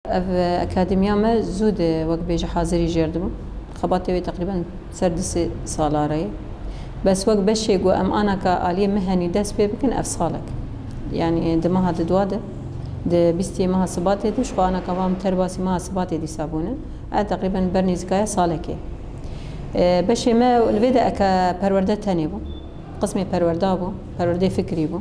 أكاديميا ما زود وقت بيجي حاضري جردم خباتي تقريبا سردس سالاري بس وقت بشي جو أم أنا كآلية مهني دس بيمكن أفصالك يعني دمها تدواده د بيستي مها صباتي دش خو أنا كمان ترباسي مها صباتي دي صابونة أنا تقريبا برني زكاية صالكي بشي ما الفيدا أكا پرورده تاني بو قسمي پرورده بو پرورده فكري بو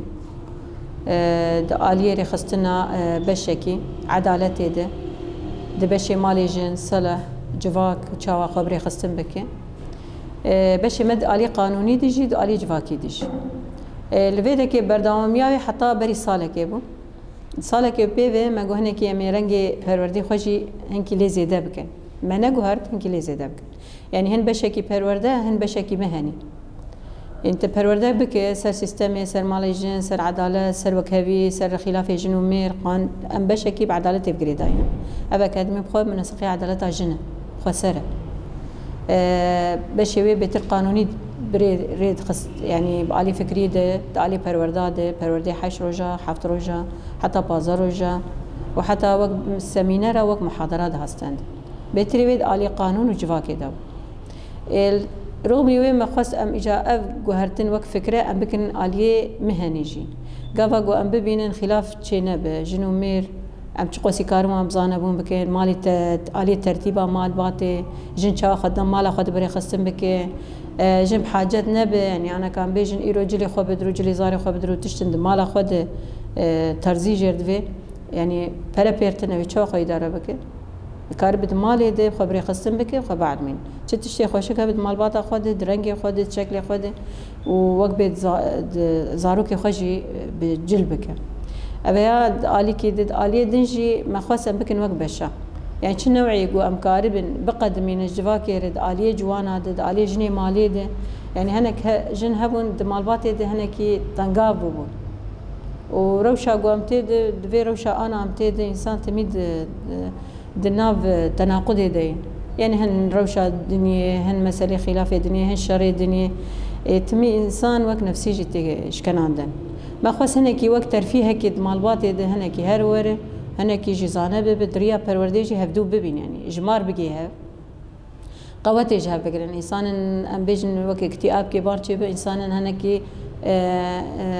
آلية رخصتنا بشكي عدالتي ده بشي مالي جن صلح جواك وشاوا خبري خصتن بكي بشي مد آلية قانوني ديجي دو آلية جواكي ديجي الفيدا كي بردوامياوي حتى بري سالكي بو سالكي بيوه ما قهنه كي امي رنگي پروردي خوشي هنكي لي زيده بكن ما نقهرت هنكي لي زيده بكن يعني هن بشكي پرورده هن بشكي مهني انت پرورده بك سر سيستمي سر مالي جن سر عدالة سر وكهبي سر خلاف جن ومير قان ام بشكي بعدالة بقري داينا ابا كادمي بخوة من سقي عدالة جنة خسرة بشوي بيتر قانوني بريد خص يعني بآلي فكري ده آلي پرورده ده پرورده 8 روجا 7 روجا حتى 15 روجا وحتى وقت سمينار وقت محاضرات هستند بيتري بيد آلي قانون وجواكي ده رغم يوم ما خص ام اجا جوهرتن وقت فكره ام بكن آلية مهني جي قافا جو ام ببينن خلاف تشينب جنو مير ام تقوسي كارما بزانبون بكن مالي آلية ترتيبا مال باتي جن شا خدم مالا خد بري خصم بك جنب حاجات نبي يعني انا كان بيجن ايرو جلي خو بدرو جلي زاري خو بدرو تشتند مالا خد ترزي جردوي يعني برا بيرتنا ويتشو خو اداره بك كار بد مالي ده خبري خصم بك خو بعد من تشتي خوشك بد مال باتا خد درنگي خد شكل خد ووقت بيت زاروك خوشي بجلبك ابيا آلي كي دد آلية دنجي ما خصم بكن وقت بشا يعني شو نوعي جو ام كاربن بقد من الجواكي رد آلية جوانا دد آلية جني مالي ده يعني هناك جن هبون دمالباتي ده هناكي تنقاب بون وروشا جو امتي دفي روشا انا امتي ده انسان تميد دناف تناقضي ده يعني هن روشا الدنيا هن مسألة خلاف الدنيا هن شر الدنيا تمي انسان وقت نفسي جتي اشكن عندن ما خص هناكي وقت ترفيه هكي دمالباتي ده هناكي هروره هناكي جزانه بدريا پرورديجي هفدو ببين يعني اجمار بقيها قوات اجها بقرن انسان ام بيجن وقت اكتئاب كبار تشبه انسان هناكي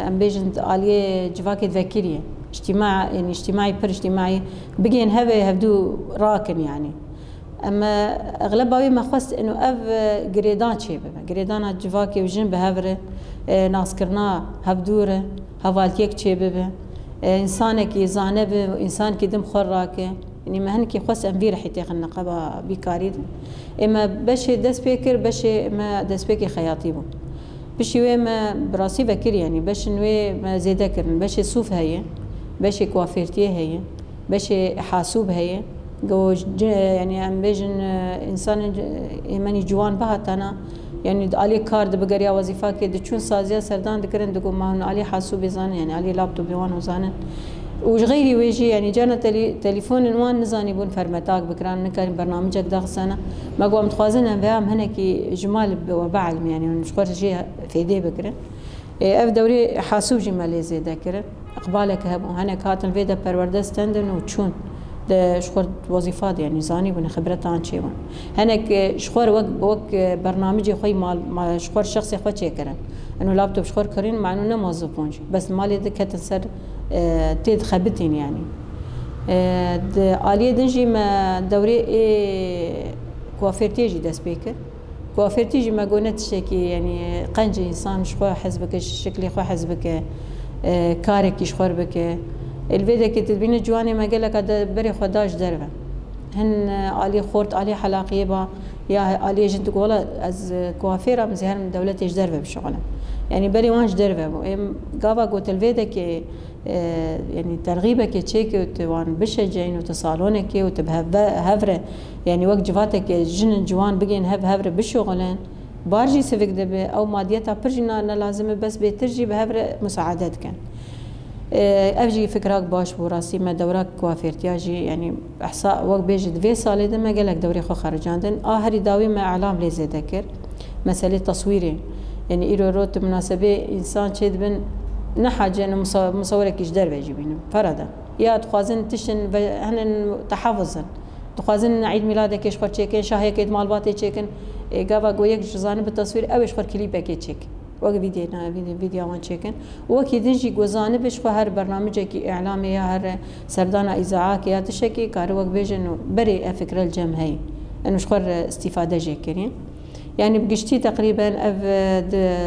ام بيجن آلية جواكي تذكريه اجتماع يعني اجتماعي بر اجتماعي بقين هفدو راكن يعني اما اغلبها ما خص انه اف قريدان تشبه قريدان جواكي وجن بهفره ناس كرنا هفدوره هفالتيك تشبه إنسانك يزانب وإنسان كدم خراكه يعني ما هنكي خص أمبير حتى خلنا قبا بيكاريد إما بشي دس بيكر بشي ما دس بيكي خياطيبه بشي وين ما براسي بكر يعني بش نوي ما زيدا كرن بشي صوف هي بشي كوافيرتي هي بشي حاسوب هي جو يعني أم بيجن إنسان إيماني جوان بهت أنا يعني علي كارد بقريا وظيفة كده تشون سازيا سردان ذكرن دقو ما هن علي حاسوب زان يعني علي لابتوب يوان وزانن وغيري ويجي يعني جانا تليفون وان نزاني بون فرمتاك بكران نكرم برنامجك داخسنا ما قوم تخوازنا بهم هناكي جمال وبعلم يعني مش خور شيء في ايدي بكرن اف دوري حاسوب جمال زي ذاكر اقبالك هب هناك هاتن فيدا برورده ستاندن وتشون ده شخور وظيفات يعني زاني بنا خبرت عن شيء هناك شخور وق برنامجي خوي مال شخور شخصي خوي شكرا انه لابتوب شخور كرين مع انه موظفونش بس مالي ده كتنسر تيد خبتين يعني آلية دنجي ما دوري كوافيرتيجي داس بيكر كوافيرتيجي ما قونت شكي يعني قنج انسان شخور حزبك شكلي خو حزبك كارك شخور بك الفيدا كي تبين جواني ما قال لك هذا بري خداش دربه هن علي خورت علي حلاقيه با يا علي جنت ولا از كوافيره مزهر من دولتي دربه بشغله يعني بري وانش دربه قافا قلت الفيدا كي يعني ترغيبه كي تشيك وان بشجين وتصالونك وتبهفره يعني وقت جفاتك جن جوان بقين هفره بالشغلين بارجي سفك دبه او ماديتها برجنا لازم بس بترجي بهفره مساعدات كان أفجي فكرك باش براسي ما دورك كوافيرتياجي يعني إحصاء وقت بيجد في صالة ده ما قالك دوري خو خرجاندن هري داوي ما إعلام ليزي ذكر مسألة تصويري يعني إيرو روت مناسبة إنسان شد بن نحاجة إنه مصورك يجدر بيجيبينه فردا يا تخوازن تشن هن تحفظن تخوازن عيد ميلادك ايش خور تشيكن شاهيك مال باتي تشيكن قاوا قويك جزاني بالتصوير اوش خور كليبك تشيك وقت فيديو وان تشيكن وكي دنجي جوزاني بش هر برنامجك اعلامي يا هر سردانا اذاعات يا تشكي كار وقت بيجن بري فكره الجم هي انه شخور استفاده جيكرين يعني بقشتي تقريبا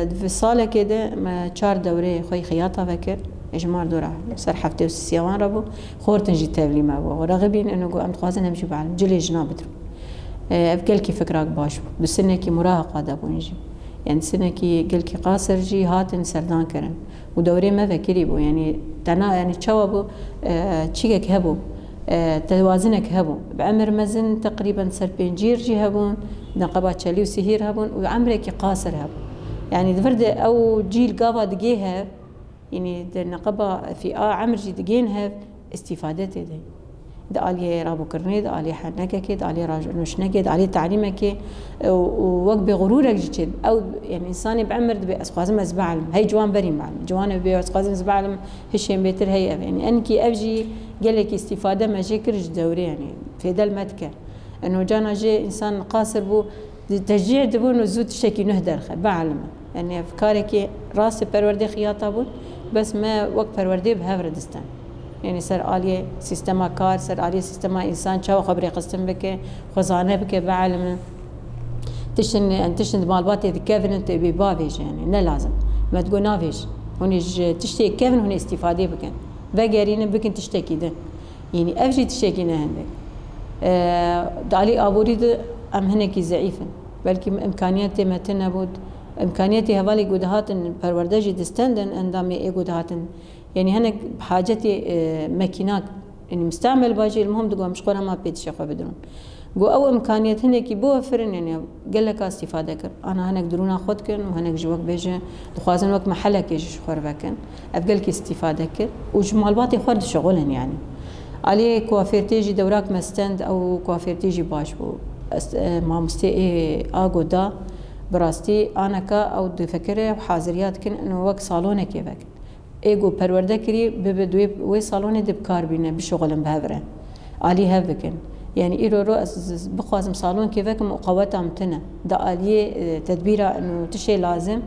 في صالة كده ما 4 دوري خوي خياطة فكر إجمار دورة صار حفتي وسيوان ربو خورتن جي تابلي ما بو ورغبين إنه قو أم تخوازن همشي بعلم جلي جناب بدرو أفقل كي فكراك باش بسنة كي مراهقة دابو نجي يعني سنة كي قل كي قاصر جي هاتن سردان كرن ودوري ما فكري بو يعني تنا يعني تشوابو تشيكك هبو توازنك هبون بعمر مزن تقريبا سر بنجير جي هبون نقبات شالي وسهير هبون وعمرك قاصر هبون يعني دفرد او جيل قابا دقيها يعني نقبا في عمر جي دقينها استفادته دي دالي رابو كرني دالي حنكك دالي راجل نشنك دالي تعليمك ووقت بغرورك جيت او يعني انسان بعمر دبي اسقازم ازبعلم هي جوان بري معلم جوان بي اسقازم ازبعلم هشين بيتر هي يعني انكي افجي قال لك استفاده ما جيكرج دوري يعني في ذا المذكر انه جانا جي انسان قاصر بو تشجيع دبون وزود شكي نهدر بعلم يعني افكارك راسي پروردي خياطه بو بس ما وقت پروردي بهفردستان يعني سر آلية سيستما كار سر آلية سيستما إنسان شو خبري قسم بك خزانة بك بعلم تشن مالباتي كيفن أنت ببابيج يعني لا لازم ما تقول نافيج هوني تشتكي كيفن هوني استفادة بكن بقارين بكن تشتكي ده يعني أفجي تشتكي عندك دالي أبوريد أم هناكي ضعيفا بلكي إمكانياتي ما تنبود إمكانياتي هوالي قدهاتن پروردجي دستندن اندامي إيه قدهاتن يعني هناك بحاجتي ماكينات يعني مستعمل باجي المهم تقول مش قرا ما بيت شيخ بدرون جو او امكانيات هناك بوفرن يعني قال لك استفاده كر انا هناك درونا خدكن وهناك جوك بيجي دخوازن وقت محلك يجي خور بكن افقل كي استفاده كر وجمال باطي خرد شغلن يعني علي كوافير تيجي دوراك مستند او كوافير تيجي باش بو ما مستي اغو دا براستي انا كا او دفكره وحاضريات كن انه وقت صالونه كيفك ايجو پرورده کری ببدوی وی سالون دب کار بینه بشغلم بهوره علی هفکن يعني إيرو بخوازم صالون كيفك مقاومة متنا دا آلية تدبيره إنه تشي لازم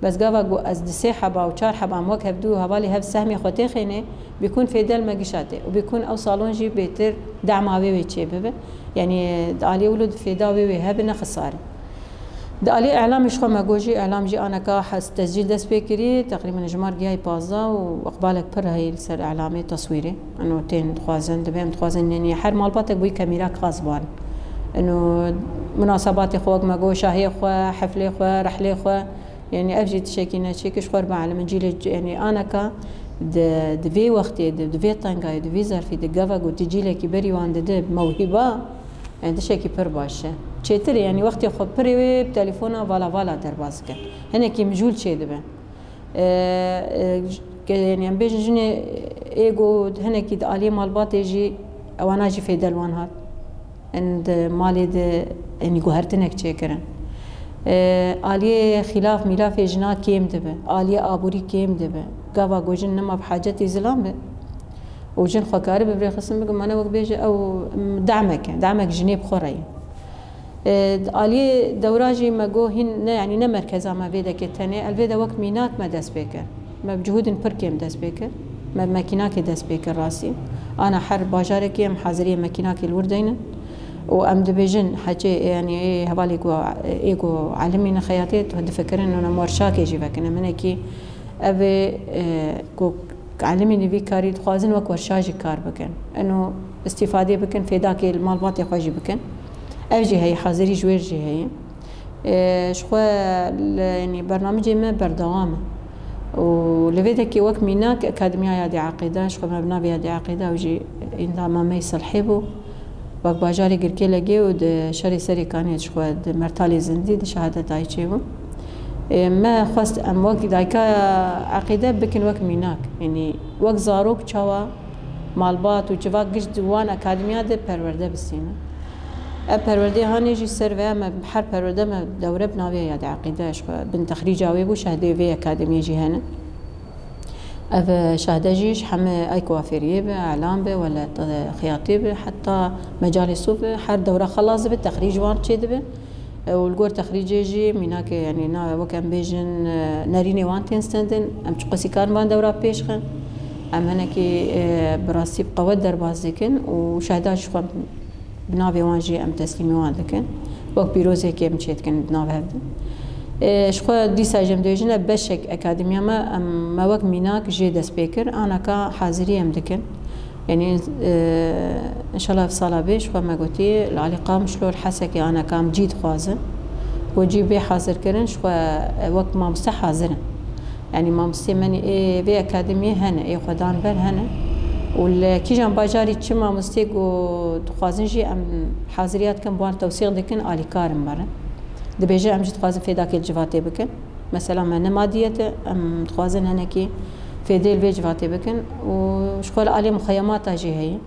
بس قاوا جو از دسي حبا و 4 حبا موك هبدو هوالي هف سهمي خوتي خيني بيكون في دل مقشاتي وبيكون او صالون جي بيتر دعماوي ويتشي ببه يعني دا آلية ولد في داوي وهبنا خسارة دا آلية إعلام شخو مقوجي إعلام جي أنا كاحس تسجيل دس بيكري تقريبا جمار جاي بازا وأقبالك بر هاي سر إعلامي تصويري إنه تين تخوازن دبيم تخوازن يعني حر مالباتك بوي كاميرا خاص بان إنه مناسبات خوك مقو شاهي خو حفلة خو رحلة خو يعني أفجي تشكينا شيكش خور بعلم جيل يعني أنا كا دفي وقتي دفي طنقاي دفي ظرفي دقافا قلت تجيلك بري وان دب موهبة يعني تشكي بر باشه چتر يعني وقتی خود پری بتلفونا والا درباز کن هنه کی مجول چه دبن يعني ام بيجي جني ايجو هنه کی دالي مالبات يجي وانا جي في دلوان هات عند مالي د يعني جوهرتنك چه کرن آلية خلاف ملاف جنا كيم دبه آلية آبوري كيم دبه قاوا جوجن نما بحاجتي زلام به وجن خكاري ببري خصم بقول انا وقت بيجي او دعمك جنيب خوري آلية دوراجي مجو هن يعني نمركزا ما بيدا كتاني الفيدا وقت مينات ما داس بيكر ما بجهود بركيم داس بيكر ما ماكيناك داس بيكر راسي أنا حر باجارك ام حاضرية ماكيناك الوردين وأم دبيجن حكي يعني إيه هبالي إيجو علمينا خياطيت وهد فكرين إنه مورشاك يجي فكنا منكي أبي كو علميني في كاري تخازن وك ورشاجي كار بكن إنه استفادة بكن في ذاك المال باطي خواجي بكن أفجي هي حاضري جويرجي هي شخوا يعني برنامجي ما بردوامه ولفيدك وقت ميناك أكاديمية يادي عقيدة شخوا مبنى بيادي عقيدة وجي إندا ما ميسل حبو وقت باجاري قركي لقي ود شري سري كانت شخوا مرتالي زندي د شهادة دايتشيبو ما خواست أم وقت دايكا عقيدة بكن وقت ميناك يعني وقت زاروك شوا مالبات وجواك قشد وان أكاديمية دي پرورده بسينا پرورده هانی جی سر ما بحر پرورده ما دوره بناوی یاد عقیده اش بن تخریج آوی بو شهده وی اکادمی جی هنه أف شهادة جيش حما أي كوافيرية به إعلام به ولا خياطي به حتى مجال الصوف حر دورة خلاص به تخريج وان تشيد به والجور تخريج جي مناك يعني نا وكان بيجن ناريني وان تنستندن أم تقصي كان بان دورة بيشخن أم هناكي براسي بقوة درباز ذكن وشهادة شخم بنابي وانجي أم تسليمي وان ذكن وقت بيروزي كي أم تشيد كن بنابي هبدن شخو ديسا جم دوجنا بشك أكاديمية ما وقت ميناك جي دس بيكر أنا كا حاضرية مدكن يعني إن شاء الله في صلاة بيش وما قلتي العلاقة مش لو الحسكي أنا كام جيد خوازن وجي بي حاضر كرن شو وقت ما مستحاضرن يعني ما مستمني إيه في أكاديمية هنا إيه خدان بر هنا والكي جان باجاري تشما مستيقو تخوازن جي أم حاضريات كم بوان توثيق دكن آلي كارم برن دبيجي أم جي تخوازن في داك الجواتي بكن مثلا ما نمادية أم تخوازن هناكي في ديل بيجواتي بكن وشغل عليه مخيمات جي هي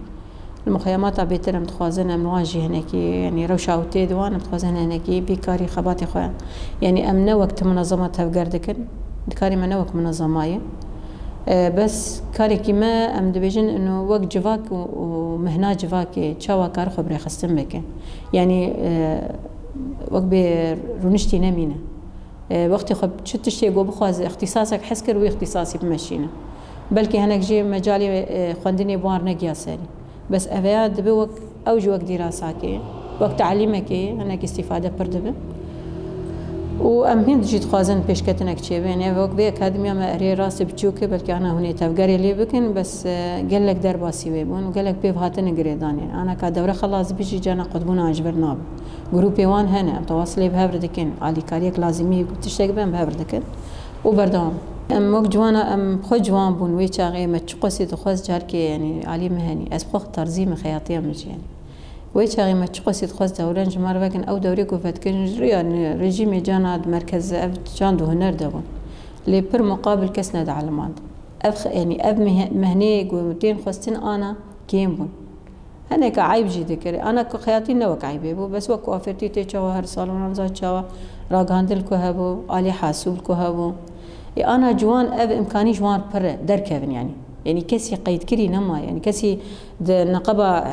المخيمات بيتر متخوازن من واجي هناكي يعني روشة وتيد وانا متخوازن هناكي بكاري خباتي خويا يعني أمنا وقت منظماتها بقردكن كاري منا وقت منظماية بس كاري كيما أم دبيجن إنه وقت جواك ومهنا جواك تشاوا كار خبري خستم بكن يعني وقت برونشتي نمينه وقت خب شو تشتي جو بخواز اختصاصك حسكر واختصاصي بمشينا بلكي هناك جي مجالي خواندني بوار نجيا ساري بس أفياد بوقت أوجي وقت دراساكي وقت تعليمك هناك استفادة بردبه وأمهند جيت خوازن بيشكتنك تشيبه يعني وقت بي أكاديمية ما أري راسي بتشوكي بلكي أنا هني تفقري لي بكن بس قال لك درباسي ويبون وقال لك بيف هاتن قريدان يعني أنا كدورة خلاص بيجي جانا قطبونا عجبرنا جروبي وان هنا متواصلة بهبردكن علي كاريك لازمي تشتاق بهم بهبردكن وبردام أم وقت جوانا أم خو جوان بون ويشاغي ما تشقسي تخوز جاركي يعني علي مهني أسبخ ترزيم خياطية مش يعني ويشاغي ما تشقسي تخوز دوران جمار وكن أو دوري كوفت كن يعني رجيم جانا مركز أب جاندو هنر دبون لي بر مقابل كسنا دعلمان يعني أب مهني قوتين خوستين أنا كيم بون أنا كعيب جدي كري أنا كخياطين نوك عيبه بو بس وكو أفرتي تجوا هر صالون نزات جوا راجاندل كهبو علي حاسوب كهبو أنا جوان أب إمكاني جوان بره دركبن يعني كسي قيد كري نما يعني كسي نقبة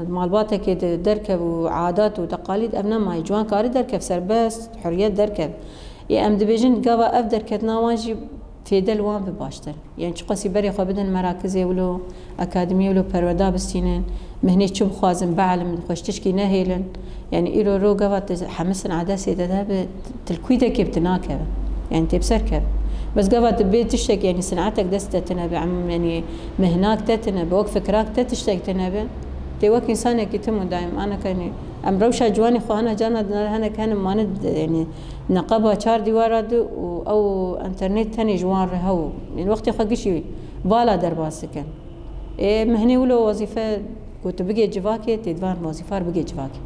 مالباتك دركب وعادات وتقاليد أبنا ما جوان كاري دركب سرباس حريات دركب أم دبيجن قبا أب دركتنا واجي في دلوان بباشتر يعني شقسي بري خو بدن مراكزي ولو أكاديمية ولو برودة بستينن مهني شو بخوازن بعلم خوش تشكي نهيلن يعني إيرو رو قبت حمسن عدسي ده تلكويدة كيف تناكب يعني تبسركب بس قبت بيت تشتك يعني صنعتك دست تنبي عم يعني مهناك تتنبي وقت فكراك تشتك تنبي توك إنسان كتمو دايم أنا كاني أم روشة جواني خو أنا جانا هنا كان ما ند يعني نقبها شار ديوارات أو إنترنت تاني جوان رهو يعني وقت خقشي بالا درباسكن مهني ولو وظيفة كنت بقي جواكي تدوان وظيفة بقي جواكي